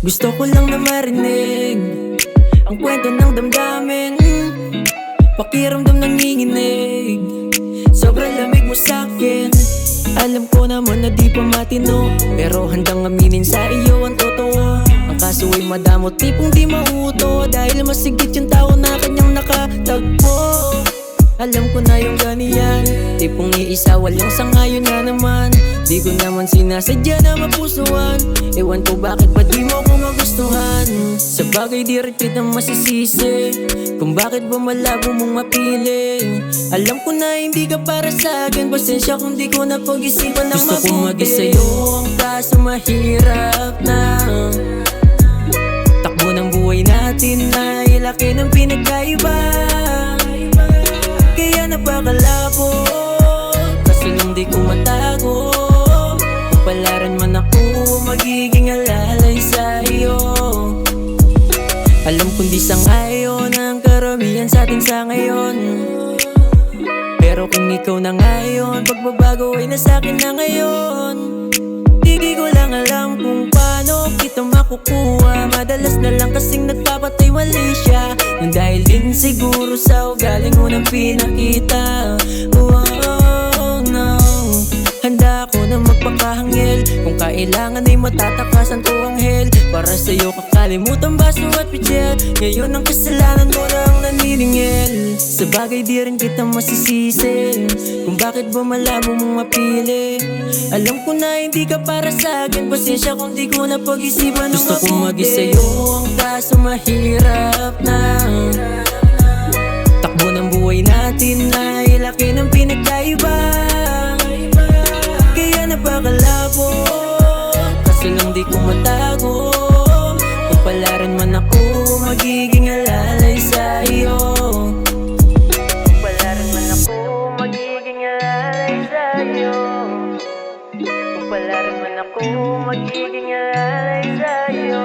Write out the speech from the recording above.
Gusto ko lang na marinig ang kwento ng damdamin, pakiramdam ng nginginig. Sobrang lamig mo sa'kin. Alam ko naman na di pa matino, pero handang aminin sa iyo ang totoo. Ang kaso ay madamot, tipong di mauto, dahil masigit yung tao na kanyang nakatagpo. Alam ko na yung ganiyan, tipong iisa walang sangayon na naman. Di ko naman sinasadya na mapusuan. Ewan ko bakit pa di mo ko magustuhan. Sa bagay di rin kita masisisi kung bakit ba malabo mong mapili. Alam ko na hindi ka para sa akin, pasensya kung di ko napag-isipan na mabuti. Gusto kong maging sa'yo, ang kaso mahirap na. Takbo ng buhay natin ay laki ng pinagkaiba, kaya napakalabo, kasi nung di ko matago. Kung palaran man ako, magiging alalay sa iyo. Alam kong di sang-ayon ang karamihan sa atin sa ngayon, pero kung ikaw na ngayon, pagbabago ay nasa akin na ngayon. Di ko lang alam kung paano kita makukuha. Madalas na lang kasing nagpapatay wali siya, nang dahil din siguro sa ugaling unang pinakita. Oh no, handa ako na magpakahangil, kung kailangan ay matatakasan ko ang hell. Para sa'yo kakalimutan baso at pitsil, ngayon ang kasalanan mo na ang naniningil. Sa bagay di rin kita masisisi kung bakit ba malabo mong mapili. Alam ko na hindi ka para sa akin, pasensya kung di ko napag-isipan ng mabuti. Gusto kong maging sa'yo, ang kaso mahirap na. Takbo ng buhay natin ay laki ng pinagkaiba, kaya napakalabo, kasi lang di ko matago. Kung palaran man ako, magiging alalay sa iyo. Kung palaran man ako, magiging alalay sa iyo. Kung palaran man ako, magiging alalay sa iyo.